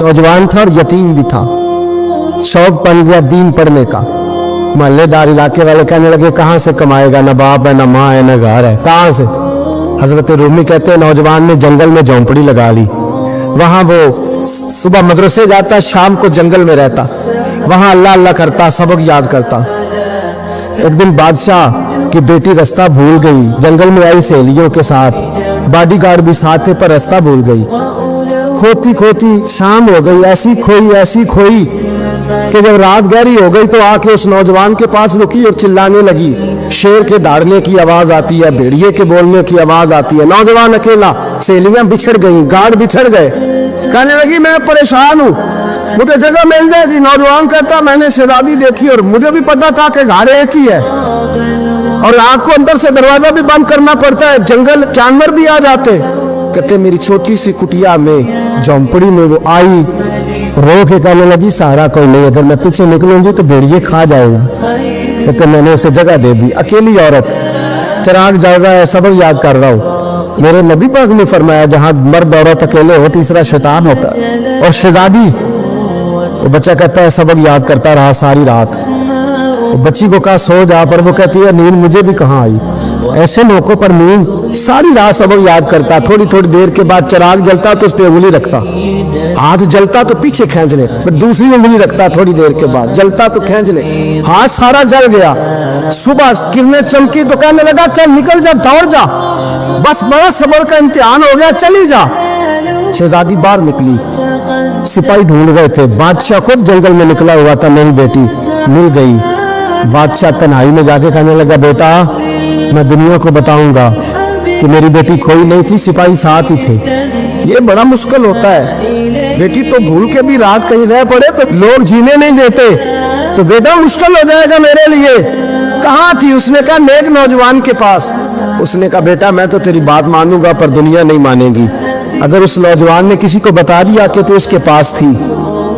नौजवान था और यतीम भी था। शौक बन गया दीन पढ़ने का। मोहल्लेदार इलाके वाले कहने लगे कहाँ से कमाएगा, ना बाप है, ना माँ है, ना घर है, कहाँ से। हजरत रूमी कहते हैं नौजवान ने जंगल में झोंपड़ी लगा ली। वहाँ वो सुबह मदरसे जाता, शाम को जंगल में रहता, वहाँ अल्लाह अल्लाह करता, सबक याद करता। एक दिन बादशाह की बेटी रास्ता भूल गई, जंगल में आई सहेलियों के साथ, बॉडीगार्ड भी साथ थे पर रास्ता भूल गई। खोती खोती शाम हो गई, ऐसी खोई कि जब रात गहरी हो गई तो आके उस नौजवान के पास रुकी और चिल्लाने लगी। शेर के दहाड़ने की आवाज आती है, भेड़िए के बोलने की आवाज आती है। नौजवान अकेला, सहेलियां बिछड़ गई, गार्ड बिछड़ गए। कहने लगी मैं परेशान हूँ, मुझे जगह मिल जाएगी। नौजवान कहता मैंने शहजादी देखी और मुझे भी पता था कि घर एक ही है और रात को अंदर से दरवाजा भी बंद करना पड़ता है, जंगल जानवर भी आ जाते। कहते मेरी छोटी सी कुटिया में झोंपड़ी में वो आई, रो के कहने लगी सहारा कोई नहीं, अगर मैं पीछे निकलूंगी तो भेड़िए खा जाएगा। कहते मैंने उसे जगह दे दी। अकेली औरत, चिराग जल रहा है, सबक याद कर रहा हूँ। मेरे नबी पाक ने फरमाया जहाँ मर्द औरत अकेले हो तीसरा शैतान होता है। और शहजादी, वो बच्चा कहता है सबक याद करता रहा सारी रात। बच्ची को कहा सो जा, पर वो कहती है नींद मुझे भी कहाँ आई। ऐसे मौकों पर नींद, सारी रात सबक याद करता। थोड़ी थोड़ी देर के बाद चिराग जलता तो उस पर उंगली रखता, हाथ जलता तो पीछे खींचने, फिर दूसरी उंगली रखता, थोड़ी देर के बाद जलता तो खींचने, हाथ सारा जल गया। सुबह किरणें चमकी तो कहने लगा चल निकल जा, दौड़ जा, बस बड़ा सबर का इम्तिहान हो गया, चली जा। शहजादी बाहर निकली, सिपाही ढूंढ गए थे। बादशाह खुद जंगल में निकला हुआ था, मेरी बेटी मिल गई। बादशाह तन्हाई में जाके कहने लगा बेटा मैं दुनिया को बताऊंगा कि मेरी बेटी खोई नहीं थी, सिपाही साथ ही थे। ये बड़ा मुश्किल होता है, बेटी तो भूल के भी रात कहीं रह पड़े तो लोग जीने नहीं देते, तो बेटा मुश्किल हो जाएगा मेरे लिए। कहाँ थी? उसने कहा नेक नौजवान के पास। उसने कहा बेटा मैं तो तेरी बात मानूंगा पर दुनिया नहीं मानेगी। अगर उस नौजवान ने किसी को बता दिया कि तू उसके पास थी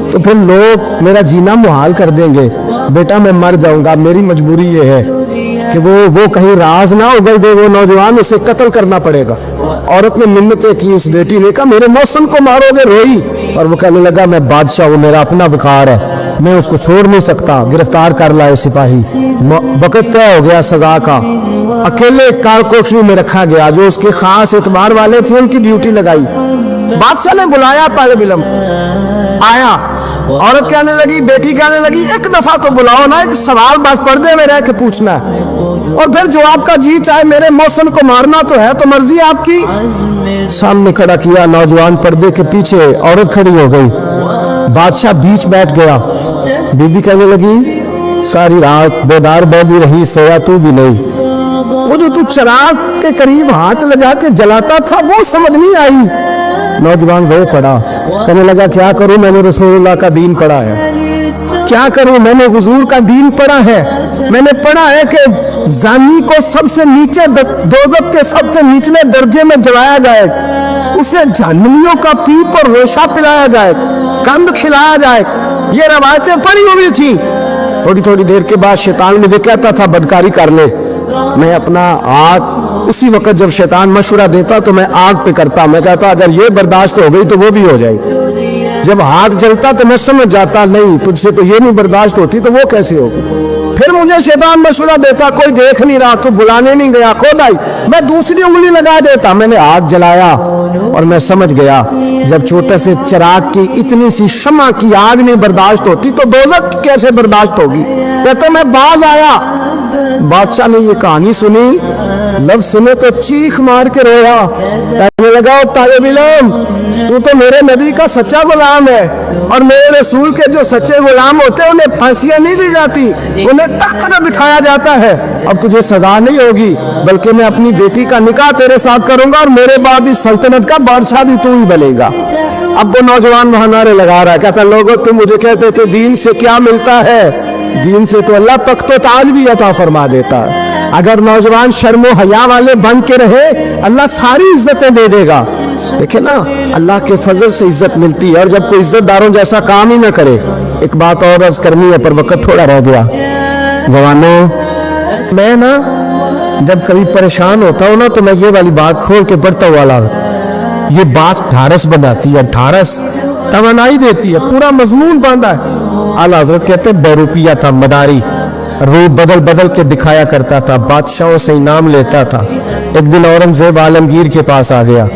तो फिर लोग मेरा जीना मुहाल कर देंगे। बेटा मैं मर जाऊंगा, मेरी मजबूरी ये है कि वो कहीं राज ना उगल दे वो नौजवान, उसे कत्ल करना पड़ेगा। औरत ने मिन्नतें की, उस बेटी ने कहा मेरे मौसम को मारोगे, रोई। और वो कहने लगा मैं बादशाह हूँ, मेरा अपना वकार है, मैं उसको छोड़ नहीं सकता। गिरफ्तार कर लाए सिपाही। वक्त तय हो गया सजा का। अकेले कारकोशरी में रखा गया, जो उसके खास एतबार वाले थे उनकी ड्यूटी लगाई। बादशाह ने बुलाया, पहले बिलम आया। औरत कहने लगी, बेटी कहने लगी एक दफा तो बुलाओ ना, एक सवाल बस पर्दे में रह के पूछना है और फिर जो आपका जी चाहे, मेरे मौसम को मारना तो है तो मर्जी आपकी। सामने खड़ा किया, नौजवान पर्दे के पीछे, औरत खड़ी हो गई। बादशाह बीच बैठ गया। बीबी कहने लगी सारी रात बेदार बैठी रही, सोया तू भी नहीं। वो जो तू चिराग के करीब हाथ लगा के जलाता था वो समझ नहीं आई। नौजवान रो पड़ा, कहने लगा क्या करूं, मैंने रसूलुल्लाह का दीन पढ़ा है, क्या करूं, मैंने हुजूर का दीन पढ़ा है। मैंने पढ़ा है कि जानी को सबसे नीचे दोज़ख के सबसे निचले दर्जे में जलाया जाए, उसे जहन्नमियों का पीप और रेशा पिलाया जाए, कंद खिलाया जाए। ये रवायतें पढ़ी हुई थी। थोड़ी थोड़ी देर के बाद शैतान मुझे कहता था बदकारी कर ले, मैं अपना आग, उसी वक्त जब शैतान मशवरा देता तो मैं आग पे करता। मैं कहता अगर ये बर्दाश्त हो गई तो वो भी हो जाएगी। जब हाथ जलता तो मैं समझ जाता नहीं तुझसे तो ये नहीं बर्दाश्त होती तो वो कैसे होगी। फिर मुझे शैतान मशवरा देता कोई देख नहीं रहा, तो बुलाने नहीं गया, खुद आई, मैं दूसरी उंगली लगा देता। मैंने आग जलाया और मैं समझ गया जब छोटे से चिराग की इतनी सी शमा की आग नहीं बर्दाश्त होती तो दोज़ख कैसे बर्दाश्त होगी। कहता मैं बाज आया। बादशाह ने ये कहानी सुनी, लफ्ज सुने तो चीख मार के रोया, कहने लगा तालिब इल्म तू तो मेरे नबी का सच्चा गुलाम है और मेरे रसूल के जो सच्चे गुलाम होते हैं उन्हें फांसियां नहीं दी जाती, उन्हें तख्त पर बिठाया जाता है। अब तुझे सजा नहीं होगी बल्कि मैं अपनी बेटी का निकाह तेरे साथ करूंगा और मेरे बाद इस सल्तनत का बादशाह भी तू ही बनेगा। अब वो नौजवान वहां नारे लगा रहा है, कहता लोगों तुम मुझे कहते थे दीन से क्या मिलता है, दीन से तो अल्लाह तख्त व ताज भी अता फरमा देता है। अगर नौजवान शर्मो हया वाले बन के रहे अल्लाह सारी इज्जतें दे देगा। देखे ना अल्लाह के फजल से इज्जत मिलती है और जब कोई इज्जतदारों जैसा काम ही ना करे। एक बात और अर्ज करनी है पर वक्त थोड़ा रह गया। जवानों मैं ना जब कभी परेशान होता हूँ ना तो मैं ये वाली बात खोल के पढ़ता हुआ, ये बात ढारस बनाती है, ढारस तमन्नाई देती है, पूरा मजमून बांधा है। आला हजरत कहते बहरूपिया था, मदारी, रूप बदल बदल के दिखाया करता था, बादशाहों से इनाम लेता था। एक दिन औरंगजेब आलमगीर के पास आ गया,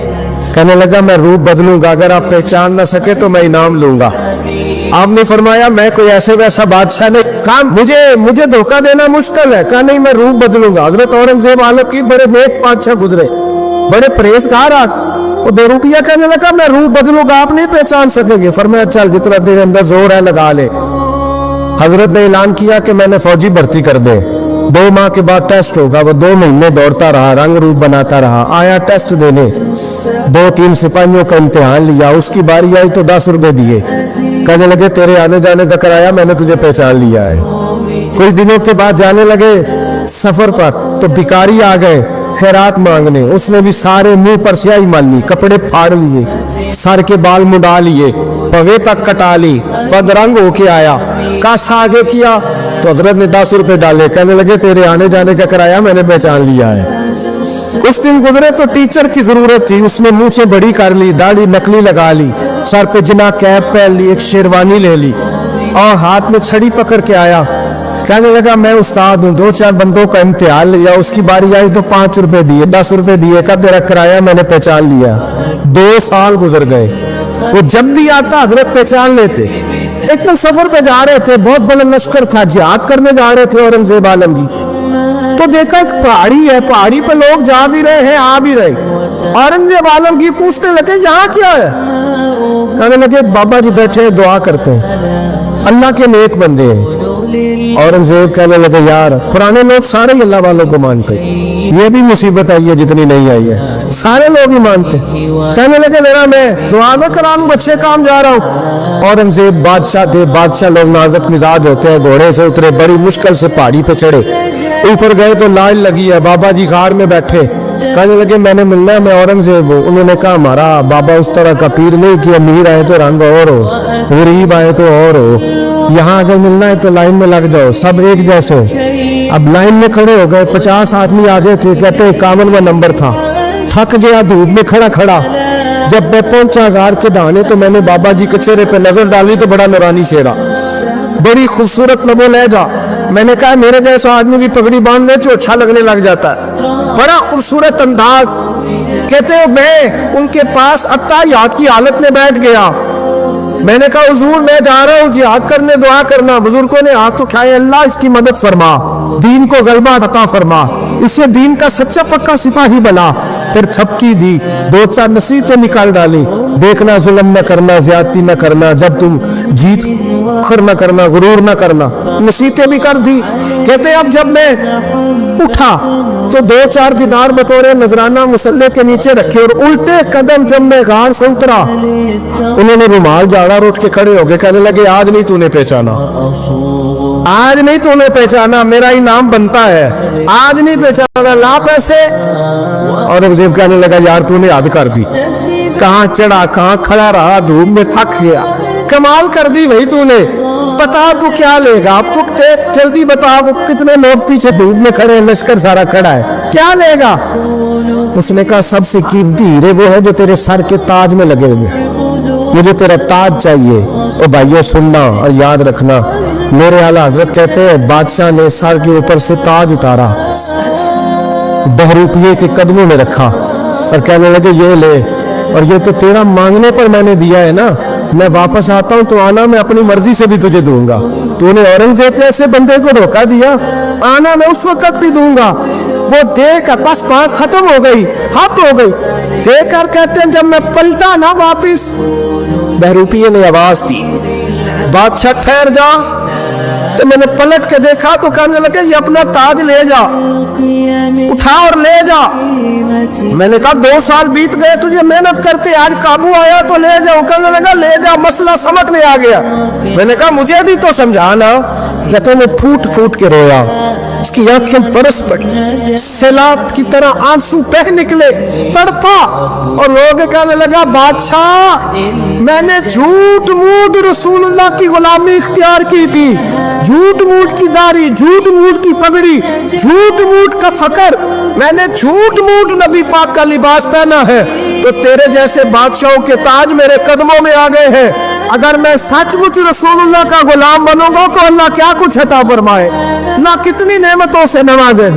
कहने लगा मैं रूप बदलूंगा, अगर आप पहचान ना सके तो मैं इनाम लूंगा। आपने फरमाया मैं कोई ऐसे वैसा बादशाह नहीं, कहा मुझे धोखा देना मुश्किल है। कहा नहीं, मैं रूप बदलूंगा। हजरत औरंगजेब आलमगीर बड़े नेक बादशाह गुजरे, बड़े परहेजगार। वो बेरूपिया कहने लगा मैं रूप बदलूंगा, आप नहीं पहचान सकेंगे। फरमाया चल जितना तेरे अंदर जोर है लगा ले। हजरत ने ऐलान किया कि मैंने फौजी भर्ती कर दे, 2 माह के बाद टेस्ट होगा। वो 2 महीने दौड़ता रहा, रंग रूप बनाता रहा, आया टेस्ट देने, 2-3 सिपाहियों का इम्तिहान लिया, उसकी बारी आई तो 10 रुपए दिए, कहने लगे तेरे आने जाने का किराया मैंने तुझे पहचान लिया है। कुछ दिनों के बाद जाने लगे सफर पर, तो भिखारी आ गए खैरात मांगने, उसने भी सारे मुंह पर स्याही माली, कपड़े फाड़ लिए, सर के बाल मुंडा लिए, पवे तक कटा ली, बदरंग होके आया। कासा आगे किया तो हजरत ने 10 रुपए डाले, कहने लगे तेरे आने जाने का किराया मैंने पहचान लिया है। कुछ दिन गुजरे तो टीचर की जरूरत थी, उसने मुंह से बड़ी कर ली, दाढ़ी नकली लगा ली, सर पे जना कैप पहन ली, एक शेरवानी ले ली और हाथ में छड़ी पकड़ के आया। कहने लगा मैं उस्ताद हूँ, 2-4 बंदों का इम्तिहान लिया, उसकी बारी आई तो 5 रुपए दिए, 10 रुपए दिए, का तेरा किराया मैंने पहचान लिया। 2 साल गुजर गए, वो जब भी आता हजरत पहचान लेते। एक दिन सफर पे जा रहे थे, बहुत बड़ा लश्कर था, जिहाद करने जा रहे थे औरंगजेब आलमगीर, तो देखा एक पहाड़ी है, पहाड़ी पे लोग जा भी रहे हैं आ भी रहे। औरंगजेब आलमगीर पूछने लगे यहाँ क्या है? कहने लगे बाबा जी बैठे हैं दुआ करते हैं, अल्लाह के नेक बंदे हैं। औरंगजेब कहने लगे यार पुराने लोग सारे ही अल्लाह वालों को मानते, ये भी मुसीबत आई है जितनी नहीं आई है, सारे लोग ही मानते। कहने लगे मेरा मैं दुआ न करा लूं, बच्चे काम जा रहा हूँ। औरंगजेब बादशाह थे, बादशाह लोग नाजुक मिजाज होते हैं, घोड़े से उतरे, बड़ी मुश्किल से पहाड़ी पे चढ़े, ऊपर गए तो लाइन लगी है, बाबा जी गाड़ में बैठे। कहने लगे मैंने मिलना है, मैं औरंगजेब हूँ। उन्होंने कहा हमारा बाबा उस तरह का पीर नहीं कि अमीर आए तो रंग और हो, गरीब आए तो और हो, यहाँ अगर मिलना है तो लाइन में लग जाओ, सब एक जैसे। अब लाइन में खड़े हो गए, 50 आदमी आगे थे, कहते 51वां नंबर था। थक गया धूप में खड़ा खड़ा, जब मैं पहुंचा गार के दाने तो मैंने बाबा जी के चेहरे पे नजर डाली तो बड़ा नूरानी चेहरा, बड़ी खूबसूरत नबो लहजा। मैंने कहा मेरे जैसा आदमी भी पगड़ी बांध ले तो अच्छा लगने लग जाता है, बड़ा खूबसूरत अंदाज। कहते मैं उनके पास अत्ताहियात की हालत में बैठ गया। मैंने कहा हुजूर मैं जा रहा हूँ जिहाद करने, दुआ करना। बुजुर्गों ने हाथ उठाए, अल्लाह इसकी मदद फरमा, दीन को गलबा अता फरमा, इसे दीन का सच्चा पक्का सिपाही बना। फिर थपकी दी, 2-4 नसीहतें निकाल डाली, देखना जुल्म न करना, ज्यादती न करना, जब तुम जीत फख्र न करना, गुरूर न करना, नसीहतें भी कर दी। कहते अब जब मैं उठा तो 2-4 दिनार बतौर नजराना मुसल्ले के नीचे रखे और उल्टे कदम जब मैं गार से उतरा, उन्होंने रुमाल झाड़ा और उठ के खड़े हो गए। कहने लगे आज नहीं तूने पहचाना, आज नहीं तूने पहचाना, मेरा इनाम बनता है, आज नहीं पहचाना, ला पैसे। औरंगजेब कहने लगा यार तूने हद कर दी, कहाँ चढ़ा कहाँ खड़ा रहा, धूप में थक गया, कमाल कर दी भाई तूने। बता तू क्या लेगा, अब तू जल्दी बता, वो कितने लोग पीछे धूप में खड़े हैं, लश्कर सारा खड़ा है, क्या लेगा? उसने कहा सबसे कीमती हीरे वो है जो तेरे सर के ताज में लगे हुए, मुझे तेरा ताज चाहिए। ओ भाइयों सुनना और याद रखना, मेरे आला हजरत कहते हैं बादशाह ने सर के ऊपर से ताज उतारा, बहरूपिये के कदमों में रखा और कहने लगे ये ले, और ये तो तेरा मांगने पर मैंने दिया है ना, मैं वापस आता हूं तो आना मैं अपनी मर्जी से भी तुझे दूंगा। तूने औरंगजेब जैसे बंदे को धोखा दिया, आना मैं उस वक्त भी दूंगा। वो देख बस बात खत्म हो गई, हद हो गई। देखकर कहते हैं जब मैं पलटा ना वापिस, बहरूपिये ने आवाज दी बादशाह ठहर जा। तो मैंने पलट के देखा तो कहने लगे ये अपना ताज ले जा, उठा और ले जा। मैंने कहा 2 साल बीत गए तुझे मेहनत करते, आज काबू आया तो ले जाओ। कहने लगा ले जा, मसला समझ में आ गया। मैंने कहा मुझे भी तो समझाना। कहते मैं फूट फूट के रोया, इसकी आंखें बरस पड़ी, सैलाब की तरह आंसू बह निकले, तड़पा। और लोग कहने लगा बादशाह मैंने झूठ मूठ रसूलुल्लाह की गुलामी इख्तियार की थी, झूठ मूठ की दाढ़ी, झूठ मूठ की पगड़ी, झूठ मूठ का फकर, मैंने झूठ मूठ नबी पाक का लिबास पहना है, तो तेरे जैसे बादशाहों के ताज मेरे कदमों में आ गए हैं। अगर मैं सचमुच रसूलुल्लाह का गुलाम बनूंगा तो अल्लाह क्या कुछ अता फरमाए, अल्लाह कितनी नेमतों से नवाजे।